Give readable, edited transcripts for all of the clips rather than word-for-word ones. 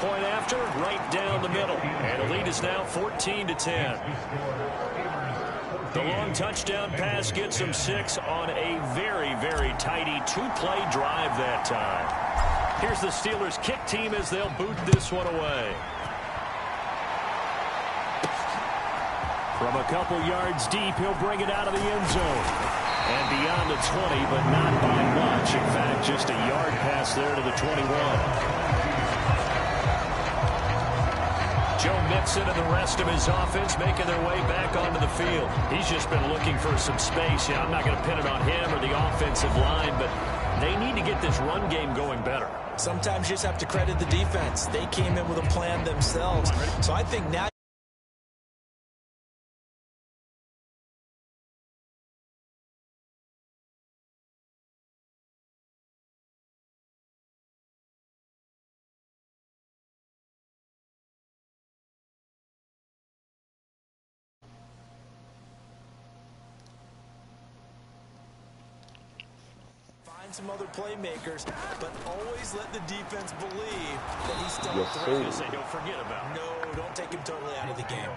point after, right down the middle. And the lead is now 14-10. The long touchdown pass gets them 6 on a very, very tidy two-play drive that time. Here's the Steelers' kick team as they'll boot this one away. From a couple yards deep, he'll bring it out of the end zone. And beyond the 20, but not by much. In fact, just a yard pass there to the 21. Joe Mixon and the rest of his offense making their way back onto the field. He's just been looking for some space. I'm not going to pin it on him or the offensive line, but they need to get this run game going better. Sometimes you just have to credit the defense. They came in with a plan themselves. So I think now some other playmakers, but always let the defense believe that he's still a threat. They don't forget about him. No, don't take him totally out of the game.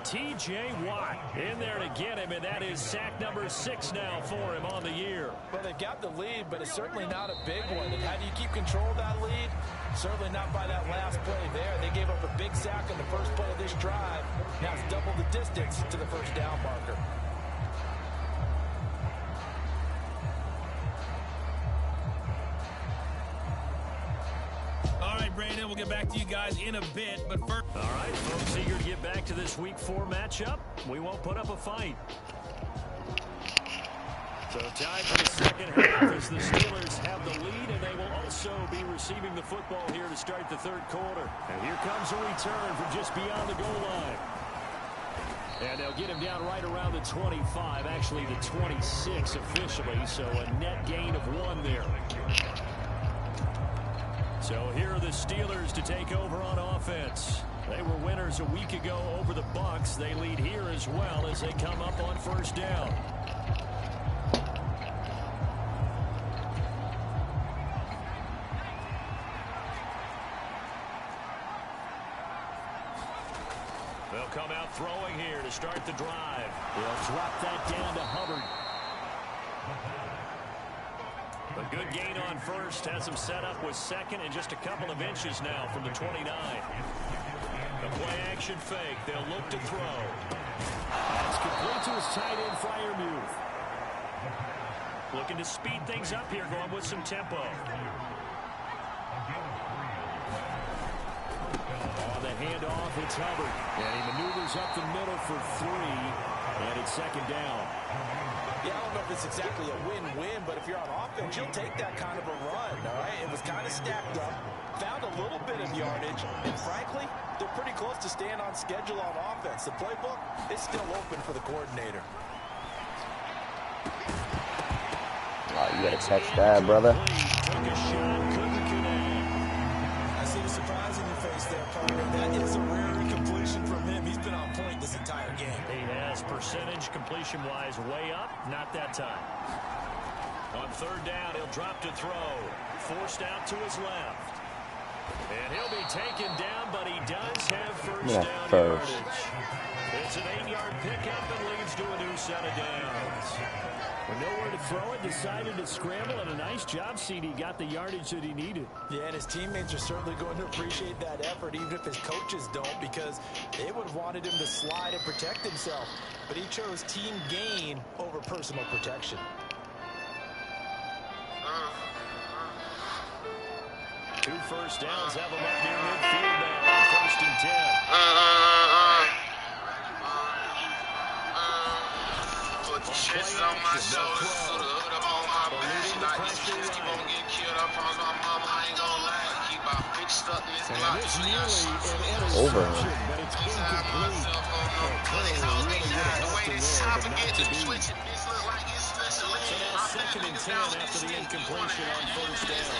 T.J. Watt in there to get him, and that is sack number 6 now for him on the year. Well, they've got the lead, but it's certainly not a big one. And how do you keep control of that lead? Certainly not by that last play there. They gave up a big sack on the first play of this drive. Now it's double the distance to the first down marker. All right, Brandon, we'll get back to you guys in a bit, but first... All right, folks, eager to get back to this Week 4 matchup. We won't put up a fight. So time for the second half as the Steelers have the lead, and they will also be receiving the football here to start the third quarter. And here comes a return from just beyond the goal line. And they'll get him down right around the 25, actually the 26 officially, so a net gain of 1 there. So here are the Steelers to take over on offense. They were winners a week ago over the Bucs. They lead here as well as they come up on first down. They'll come out throwing here to start the drive. They'll drop that down to Hubbard. A good gain on first, has him set up with second and just a couple of inches now from the 29. A play action fake, they'll look to throw. That's complete to his tight end, Freiermuth. Looking to speed things up here, going with some tempo. On the handoff, it's Hubbard. And he maneuvers up the middle for 3, and it's second down. Yeah, I don't know if it's exactly a win-win, but if you're on offense, you'll take that kind of a run, all right? It was kind of stacked up, found a little bit of yardage, and frankly, they're pretty close to staying on schedule on offense. The playbook is still open for the coordinator. Oh, you gotta catch that, brother. I see the surprise in your face there, partner. That is a rare incompletion from him. He's been on point this entire game. He has percentage completion-wise way up, not that time. On third down, he'll drop to throw. Forced out to his left. And he'll be taken down, but he does have first down yardage. It's an 8-yard pickup and leads to a new set of downs. With nowhere to throw it, decided to scramble, and a nice job, CD. Got the yardage that he needed. Yeah, and his teammates are certainly going to appreciate that effort, even if his coaches don't, because they would have wanted him to slide and protect himself. But he chose team gain over personal protection. Two first downs have him up near midfield now. First and 10. Chest on my shoulders, put a hood up on my back. Like these kids keep on getting killed. I promise my mama I ain't gonna lie. Keep my bitch stuck in this block. Over. But it's incomplete. Second and 10 after the incompletion on first down.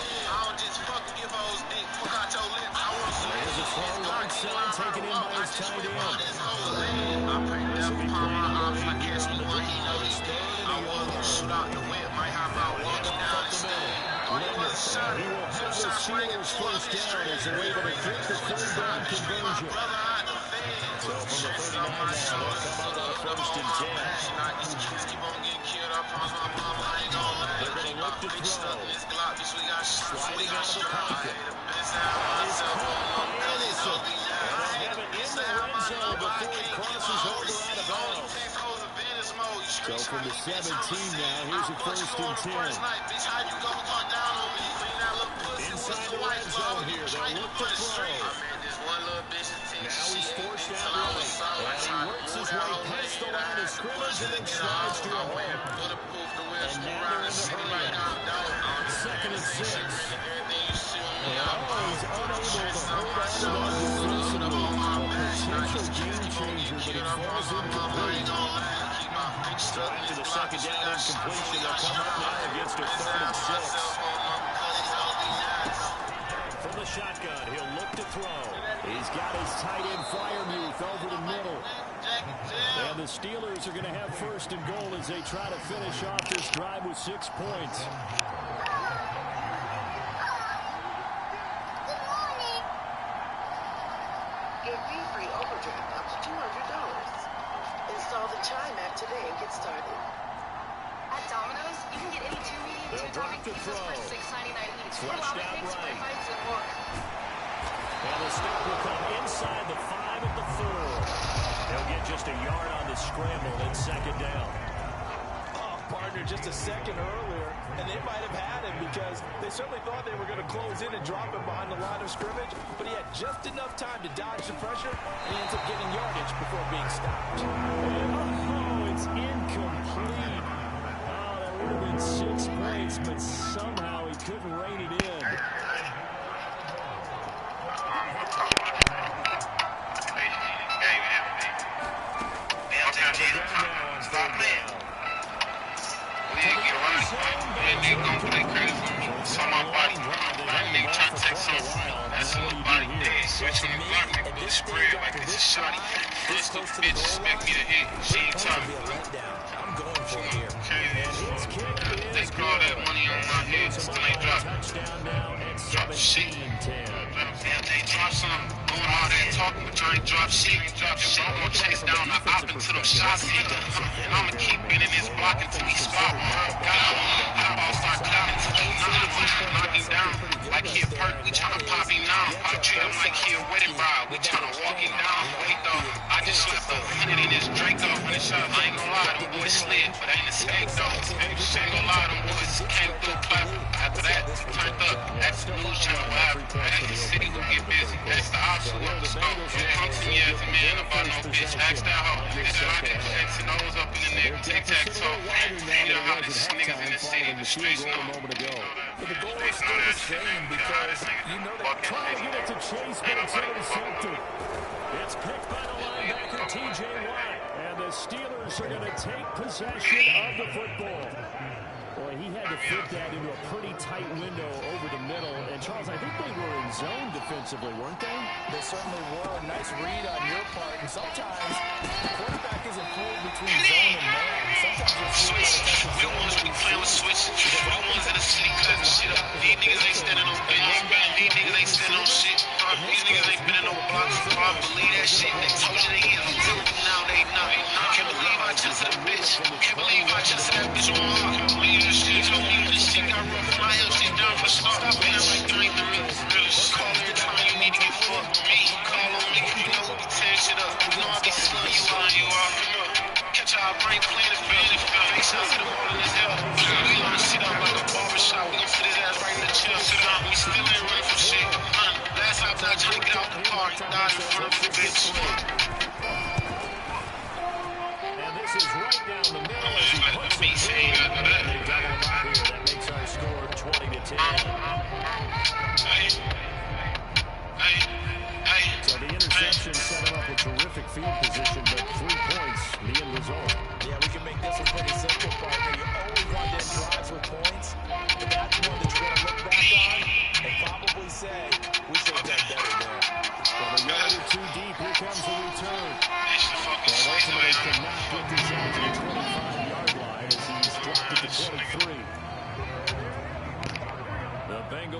There's a throw right side taken in by his tight end. This will be playing on the drive. I want to shoot out the wind. Might have my walking down the stairs. He will have the Steelers first down as they're able to get the third down conversion. So from the 39 now, they'll come up on first and 10. They're going to look to throw. Sliding out of the pocket. Is Cole Anderson. And they'll have it in the red zone before he crosses over out of bounds. So from the 17 now, here's a first and 10. Inside the red zone here, they'll look to throw. Now he's forced out right. And he works his way past the line of scrimmage and then slides to a hole. And now they're in the hurry. Second and 6. And he's unable to hold on to that potential game changer, but it falls incomplete. Back to the second down incompletion. They'll come up now against a third and 6. From the shotgun, he'll look to throw. He's got his tight end Fryermuth over the middle. And the Steelers are going to have first and goal as they try to finish off this drive with 6 points. Get fee-free overdraft up to $200. Install the Chime app today and get started. At Domino's, you can get any 2 medium, 2 topping pizzas for $6.99 each. Flushed out right. More. And the stop will come inside the 5 at the 4. They'll get just a yard on the scramble in second down. Oh, partner, just a second earlier, and they might have had him because they certainly thought they were going to close in and drop him behind the line of scrimmage, but he had just enough time to dodge the pressure, and he ends up getting yardage before being stopped. Oh, it's incomplete. Oh, that would have been 6 points, but somehow he couldn't rein it in. Switch on the block, make a little spread like this is shotty. This bitch expect me to hit. She ain't talking. I'm going for it here. They call that money on my head. Still ain't dropping. Drop shit. They drop some. Doing all that talking, but you ain't drop shit. If I'm gonna chase down the op into them shots here, and I'ma keep bending this block until he spot one. I'll start clowning till he knock him down. Like he a perk, we tryna pop him now. I treat him like he a wedding bride. We tryna walk him down. Wait though, I just slapped a 100 in his Draco when it shot. I ain't gonna lie, them boys slid, but ain't a skank though. Ain't gonna lie, them boys came through clap. After that, turned up. That's the news channel. What happened? That's the city who get busy. That's the ops who up the scope. Don't come to me as a man about no bitch. Ask that hoe. This shit I get X and O's up in the neck. Tic-tac-toe. You know how this niggas in the city, the streets know. But the goal is still the same because you know they're Trying to get it to Chase, but it's intercepted. It's picked by the linebacker, T.J. Watt. And the Steelers are going to take possession of the football. Boy, he had to fit that into a pretty tight window over the middle. And, Charles, I think they were in zone defensively, weren't they? They certainly were. A nice read on your part. And sometimes the quarterback isn't pulled between zone and man. Sometimes Switch. We the ones we playing with switch. We the ones in the city cutting shit up. These niggas ain't standing on bench. These niggas ain't standing on shit. These niggas ain't been in no blocks. I believe that shit. They told you they is. Now they not. Can't believe I just hit a bitch. Can't believe I just hit that bitch on my heart. Can't believe this shit. Told me this shit got rough. My hell shit down for start. Stop being like 3-3. Call every time you need to get fucked with me. Call on me. You know we be tearing shit up. You know I be slung you out. You are. Catch our brain playing the field. Face shots to the wall in his hell. We line shit up like a barbershop. We gon' fit his ass right in the chill. Sit down. We still ain't running from shit. Last time I trying to get out the car. He died in front of the bitch. And this is right down the middle as he puts it through.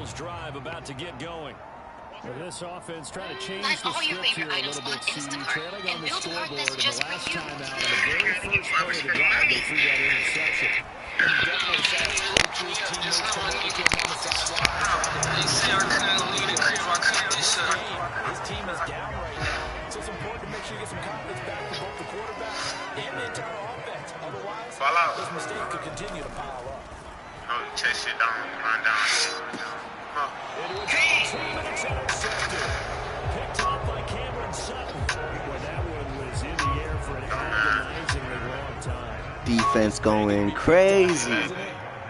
Eagles drive about to get going. Well, this offense trying to change Find the all your script here favorite a items little on bit, CD. Instacart Trailing on and the build a cart scoreboard, that's and just the for last you. time out, on the very first play of the drive, they threw that interception. And he definitely said his teammates to work with him on the sideline. They say I couldn't leave the crib, I couldn't do something. His team is down right now, so it's important to make sure you get some confidence back for both the quarterback and the entire offense. Otherwise, this mistake could continue to pile up. Oh, chase it down, run down. Picked off by Cameron Sutton. Well, that one was in the air for an agonizingly long time. Defense going crazy.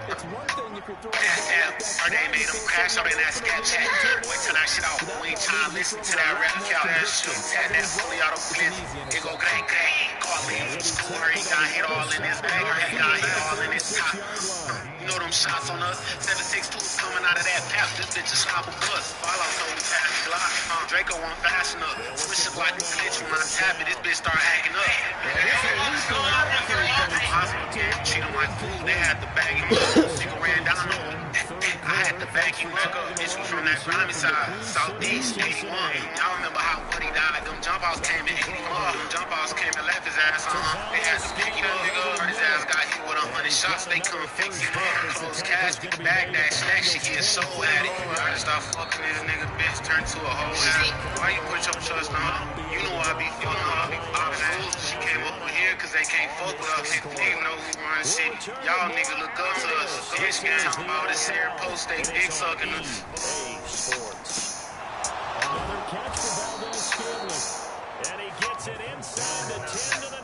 It's one thing if you're throwing They made them crash on in that Snapchat. Boy, turn that shit off. We ain't trying to listen to that rap count that shit. That fully auto blitz. It go great. Call me from school. He got hit all in his bag. He got hit all in his top. You know them shots on us. 7.62 coming out of that pass. This bitch is stop a bus. Fall off no pass block. Draco won't fasten up. Switch it like a glitch when I tap it. This bitch start hacking up. Treat him like food. They had to bag him up. Nigga ran down on him. I had to back him up. Bitch was from that grimy side. Southeast 81. Y'all remember how Buddy died. Them jump outs came in 81. Them jump outs came and left his ass on. They had to pick him up, nigga. His ass got hit with 100 shots. They couldn't fix him up. Close cash, bag that snack shit. He is so at it. I just start fucking this nigga bitch. Turned to a whole addict. Why you put your trust on her? You know I be feeling her. She came up on here cause they can't fuck with us. They know who run shit. Y'all nigga look up to us. Bitch gang. All this here post, they dick sucking us. Sports. Another catch for Valdez Scantling. And he gets it inside the 10 to the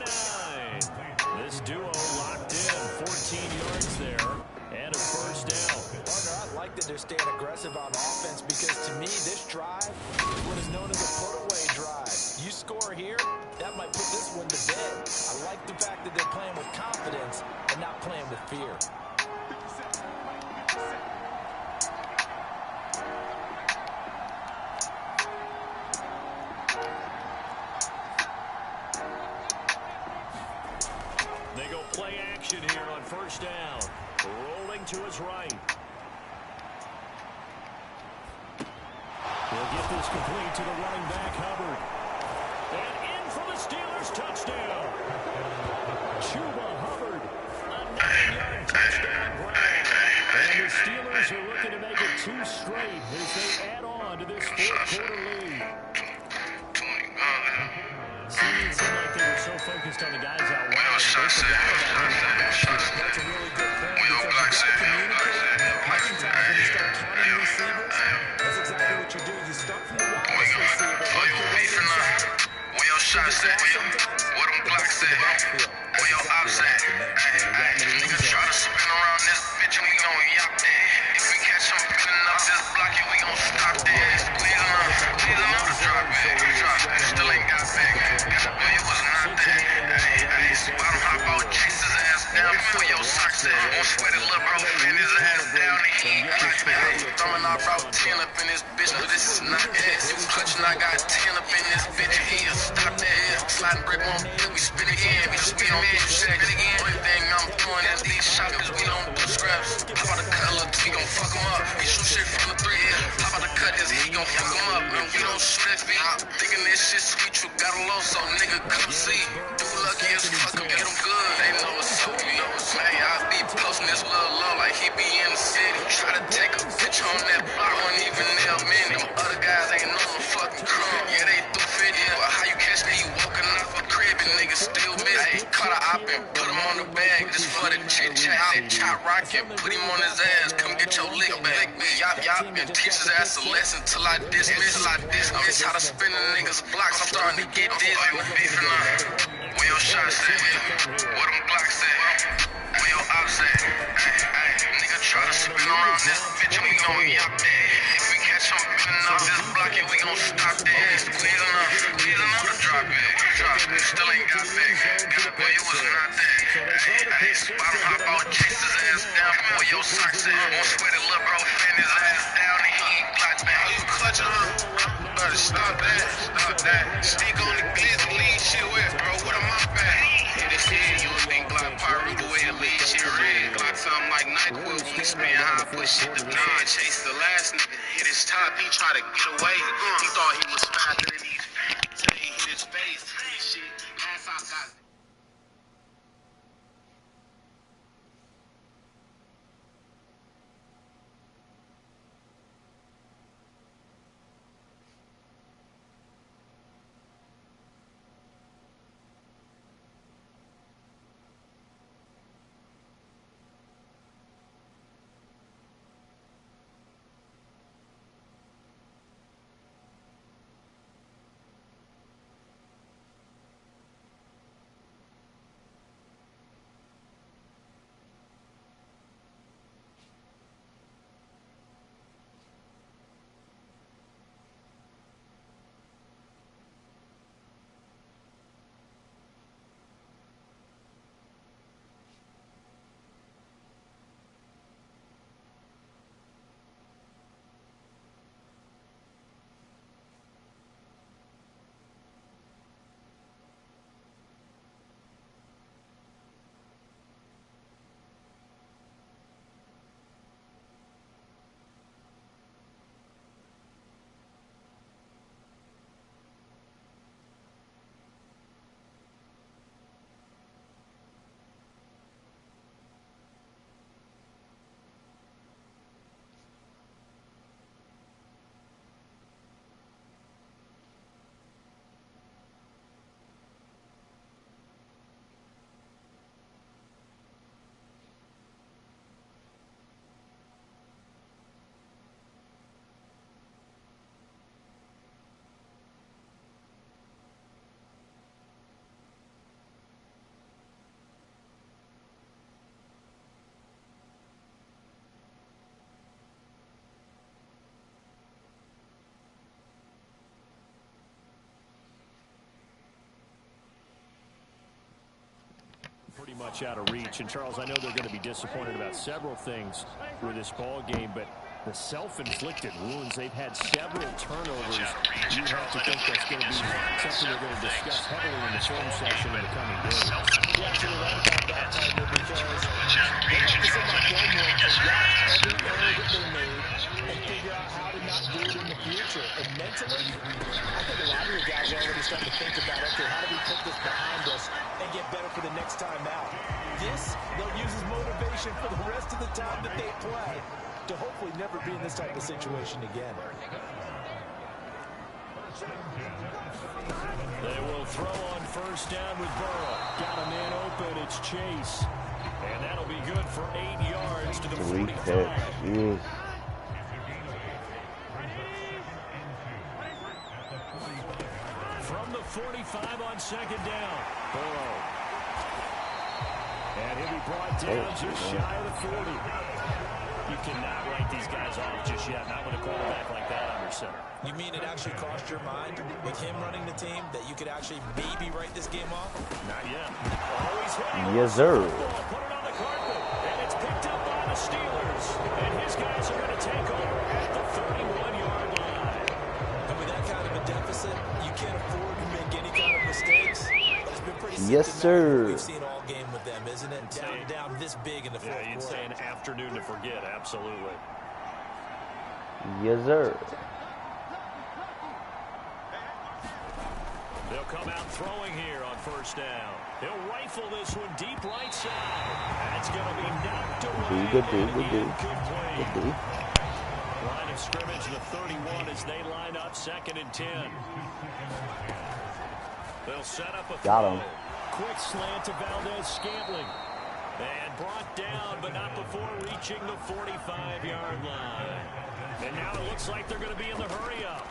9. This duo locked in. 14 yards there. And a first down. Partner, I like that they're staying aggressive on offense because to me, this drive is what is known as a put-away drive. You score here, that might put this one to bed. I like the fact that they're playing with confidence and not playing with fear. They go play action here on first down. Rolling to his right. We'll get this complete to the running back, Hubbard. And in for the Steelers touchdown. Chuba Hubbard. A 9-yard touchdown grab. And the Steelers are looking to make it 2 straight as they add on to this fourth-quarter lead. It seemed like they were so focused on the guys out wide. That's a really good point. That's exactly what you do. You start from the wide receiver. Where your shots at? Where them Glocks at? Where your ops at? Niggas try to spin around this bitch and we gon' yop that. If we catch them spinning up this block, we gon' stop that. Squeezing up the drop back. Still ain't got back. Boy, it was not that. Spot him, hop out, chase his ass down. Where your socks at? Won't sweat it, little bro, fan his ass down. He ain't got back. Throwing out route 10 up in this bitch, but this is not it. You clutching, I got 10 up in this bitch. He'll stop that. Sliding brick on we spin it in. We don't do shit again. Only thing I'm doing is these shots, cause we don't do scraps. Pop out the color, we gon' fuck him up. We shoot shit from the 3 here. Pop out the cut, he gon' fuck him up. And we don't shoot that beat. Thinking this shit sweet, you got a low, so nigga come see. Do lucky as fuck him, get him good. They know it's so me. Man, I be posting this little low like he be in the city. Try to take a picture on that block, won't even nail many. Them other guys ain't know no fucking crumb. Yeah, they do fit in. But how you catch me? You walking off a crib and niggas still miss. Ayy, caught a op and put him on the bag just for the chit chat. That chop rock and put him on his ass. Come get your lick back. We yop and teach his ass a lesson till I dismiss. How to spin a nigga's blocks. I'm starting to get dizzy. Where your shots at? Where them Glocks at? Where your ops at? Nigga try to spin around this bitch and we gon' yop that. If we catch him spinning off this block and we gon' stop that. Squeezing up the drop back. Still ain't got back. Boy, it was not that. Spot him, hop out, chase his ass down. Where your socks at? Won't sweat it, little bro, fan his ass down and he ain't got back. You clutching her? Better stop that. Stick on the glitz, lead shit with, bro. What am I back? Hit his head, you don't think Glock Pyro the way it lead shit red. Glock something like NyQuil. Explain how I pushed shit to God. Chase the last nigga. Hit his top. He tried to get away. He thought he was faster than these fans. Till he hit his face. Shit. Last I got. Pretty much out of reach. And Charles, I know they're going to be disappointed about several things with this ball game, but the self-inflicted wounds, they've had several turnovers. You have to think that's going to be something they're going to discuss heavily in the film session in the coming days. Yeah, actually right about that time, because they have to sit back one more and watch every error that they made and figure out how to not do it in the future. And mentally, I think a lot of the guys are already starting to think about, okay, how do we put this behind us and get better for the next time out? This, they'll use as motivation for the rest of the time that they play to hopefully never be in this type of situation again. They will throw on first down with Burrow. Got a man open, it's Chase. And that'll be good for 8 yards to the 45. From the 45 on second down, Burrow. And he'll be brought down just shy of the 40. You cannot write these guys off just yet, not with a quarterback like that under center. You mean it actually crossed your mind with him running the team that you could actually maybe write this game off? Not yet. Always yes, sir. Put it on the carpet, and it's picked up by the Steelers. And his guys are going to take over at the 31-yard line. And with that kind of a deficit, you can't afford to make any kind of mistakes. It's been pretty yes, sir. We've seen all game with them, isn't it? Down this big in the fourth quarter. Yeah, you'd say an afternoon to forget, absolutely. Yes, sir. They'll come out throwing here on first down. He'll rifle this one deep right side. That's going to be knocked away. Good D. Line of scrimmage, the 31 as they line up 2nd and 10. They'll set up a throw. Got him. Quick slant to Valdez-Scantling. And brought down, but not before reaching the 45-yard line. And now it looks like they're going to be in the hurry-up.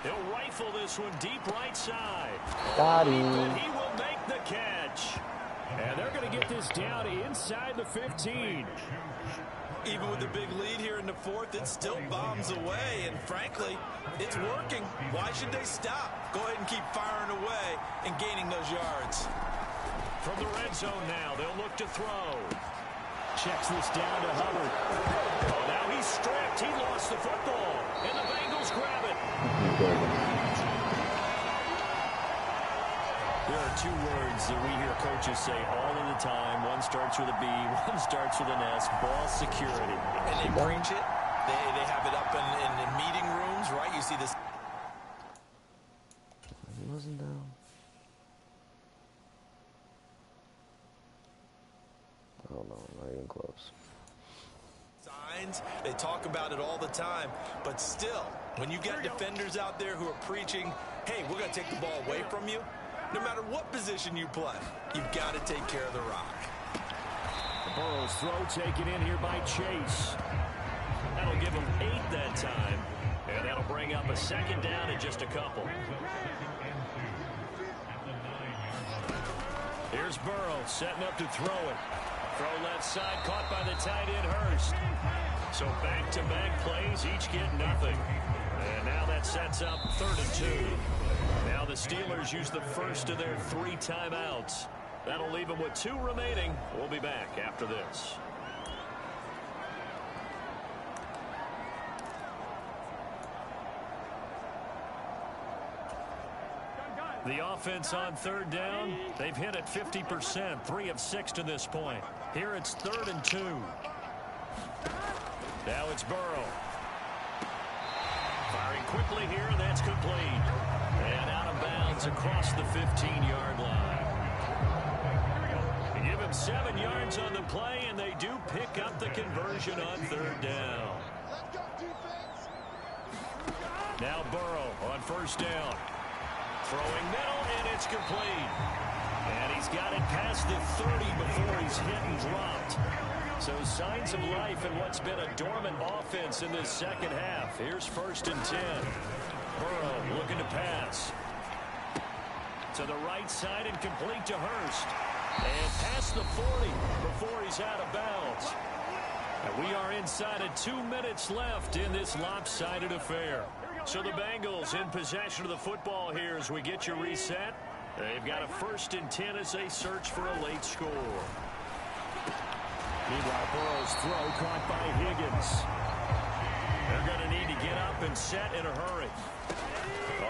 He'll rifle this one deep right side. Got him. And he will make the catch. And they're going to get this down inside the 15. Even with the big lead here in the fourth, it still bombs away. And frankly, it's working. Why should they stop? Go ahead and keep firing away and gaining those yards. From the red zone now, they'll look to throw. Checks this down to Hubbard. Oh, now he's stripped. He lost the football. And the Bengals grab it. There are two words that we hear coaches say all of the time. One starts with a B, one starts with an S. Ball security. And they preach it. They have it up in meeting rooms, right? You see this. He wasn't down. Oh no, not even close. Signs, they talk about it all the time, but still, when you get defenders out there who are preaching, hey, we're going to take the ball away from you, no matter what position you play, you've got to take care of the rock. Burrow's throw taken in here by Chase. That'll give him 8 that time, and that'll bring up a second down in just a couple. Here's Burrow setting up to throw it. Throw left side, caught by the tight end Hurst. So back-to-back plays, each get nothing. And now that sets up 3rd and 2. Now the Steelers use the first of their 3 timeouts. That'll leave them with 2 remaining. We'll be back after this. The offense on 3rd down, they've hit it 50%, 3 of 6 to this point. Here it's 3rd and 2. Now it's Burrow. Firing quickly here, and that's complete. And out of bounds across the 15-yard line. They give him 7 yards on the play, and they do pick up the conversion on 3rd down. Now Burrow on 1st down. Throwing middle, and it's complete. And he's got it past the 30 before he's hit and dropped. So signs of life in what's been a dormant offense in this second half. Here's 1st and 10. Burrow looking to pass. To the right side and complete to Hurst. And past the 40 before he's out of bounds. And we are inside of 2 minutes left in this lopsided affair. So the Bengals in possession of the football here as we get you reset. They've got a 1st and 10 as they search for a late score. Meanwhile, Burrow's throw caught by Higgins. They're going to need to get up and set in a hurry.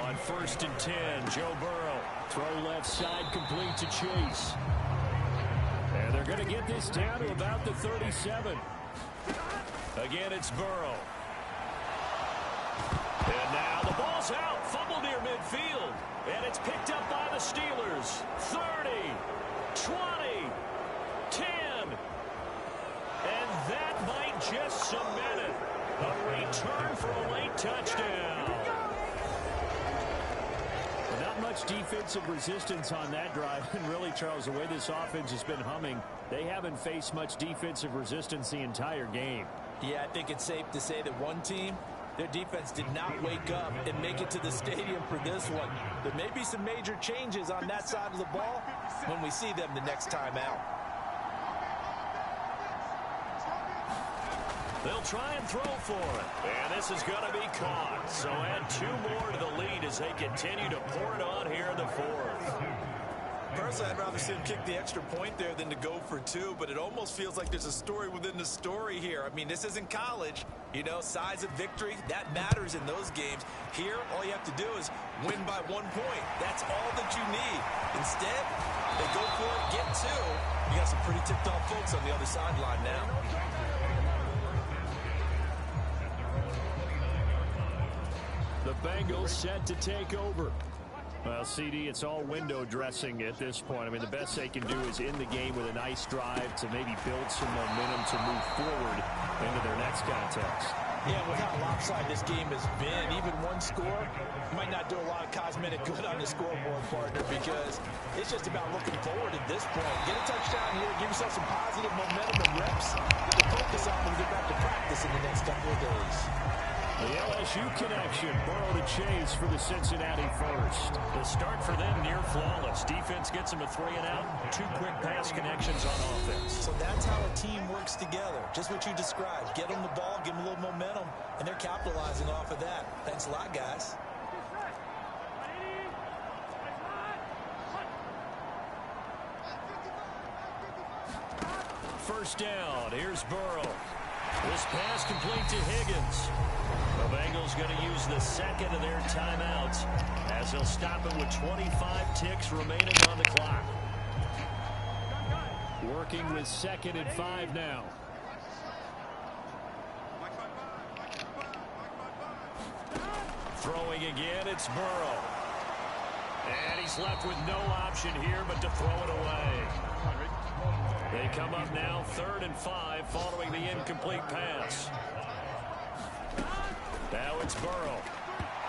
On 1st and 10, Joe Burrow. Throw left side complete to Chase. And they're going to get this down to about the 37. Again, it's Burrow. And now the ball's out. Fumble near midfield. And it's picked up by the Steelers. 30, 20, 10. And that might just cement it. A return for a late touchdown. Not much defensive resistance on that drive. And really, Charles, the way this offense has been humming, they haven't faced much defensive resistance the entire game. Yeah, I think it's safe to say that one team, their defense did not wake up and make it to the stadium for this one. There may be some major changes on that side of the ball when we see them the next time out. They'll try and throw for it. And this is going to be caught. So add 2 more to the lead as they continue to pour it on here in the 4th. Personally, I'd rather see him kick the extra point there than to go for 2, but it almost feels like there's a story within the story here. I mean, this isn't college. You know, size of victory, that matters in those games. Here, all you have to do is win by 1 point. That's all that you need. Instead, they go for it, get 2. You got some pretty ticked-off folks on the other sideline now. The Bengals set to take over. Well, CD, it's all window dressing at this point. I mean, the best they can do is end the game with a nice drive to maybe build some momentum to move forward into their next contest. Yeah, with how lopsided this game has been, even 1 score might not do a lot of cosmetic good on the scoreboard, partner, because it's just about looking forward at this point. Get a touchdown here, give yourself some positive momentum and reps to focus on when you get back to practice in the next couple of days. The LSU connection, Burrow to Chase for the Cincinnati first. The start for them near flawless. Defense gets them a 3 and out. 2 quick pass connections on offense. So that's how a team works together. Just what you described. Get them the ball, give them a little momentum, and they're capitalizing off of that. Thanks a lot, guys. First down. Here's Burrow. This pass complete to Higgins. The Bengals going to use the second of their timeouts as they'll stop it with 25 ticks remaining on the clock. Working with 2nd and 5 now. Throwing again, it's Burrow. And he's left with no option here but to throw it away. They come up now 3rd and 5 following the incomplete pass. Now it's Burrow.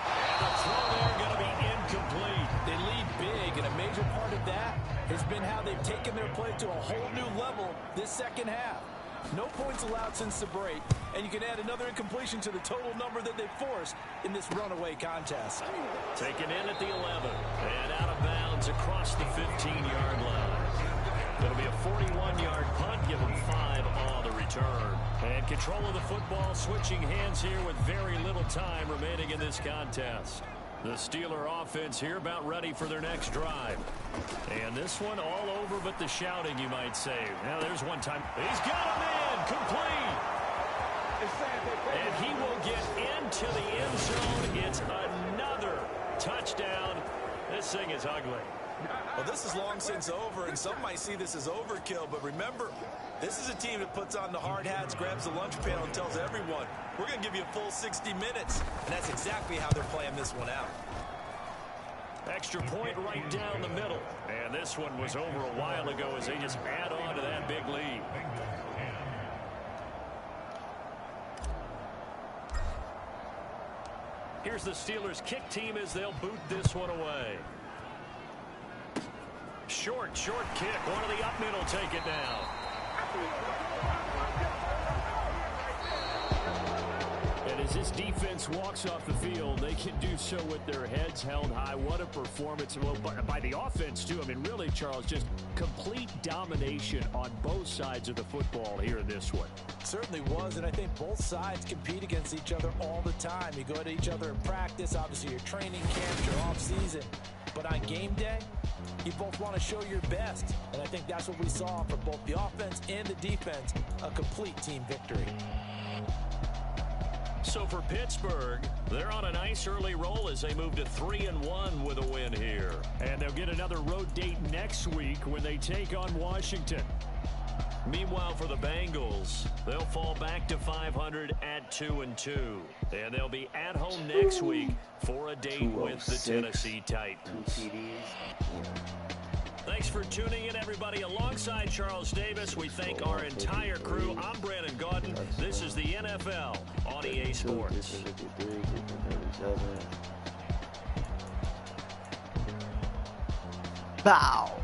And the throw there going to be incomplete. They lead big, and a major part of that has been how they've taken their play to a whole new level this second half. No points allowed since the break, and you can add another incompletion to the total number that they've forced in this runaway contest. Taken in at the 11 and out of bounds across the 15-yard line. It'll be a 41-yard punt, give them 5 on the return. And control of the football switching hands here with very little time remaining in this contest. The Steeler offense here about ready for their next drive. And this one all over but the shouting, you might say. Now there's one time. He's got him in, complete. And he will get into the end zone. It's another touchdown. This thing is ugly. Well, this is long since over, and some might see this as overkill, but remember, this is a team that puts on the hard hats, grabs the lunch pail, and tells everyone, we're going to give you a full 60 minutes. And that's exactly how they're playing this one out. Extra point right down the middle. And this one was over a while ago as they just add on to that big lead. Here's the Steelers' kick team as they'll boot this one away. Short kick. One of the up mid will take it now. And as this defense walks off the field, they can do so with their heads held high. What a performance by the offense, too. I mean, really, Charles, just complete domination on both sides of the football here in this one. Certainly was, and I think both sides compete against each other all the time. You go at each other in practice, obviously your training camps, your off-season. But on game day, you both want to show your best. And I think that's what we saw from both the offense and the defense, a complete team victory. So for Pittsburgh, they're on a nice early roll as they move to 3-1 with a win here. And they'll get another road date next week when they take on Washington. Meanwhile, for the Bengals, they'll fall back to 500 at 2-2. And they'll be at home next week for a date with the Tennessee Titans. Thanks for tuning in, everybody. Alongside Charles Davis, we thank our entire crew. I'm Brandon Gaudin. This is the NFL on EA Sports. Bow.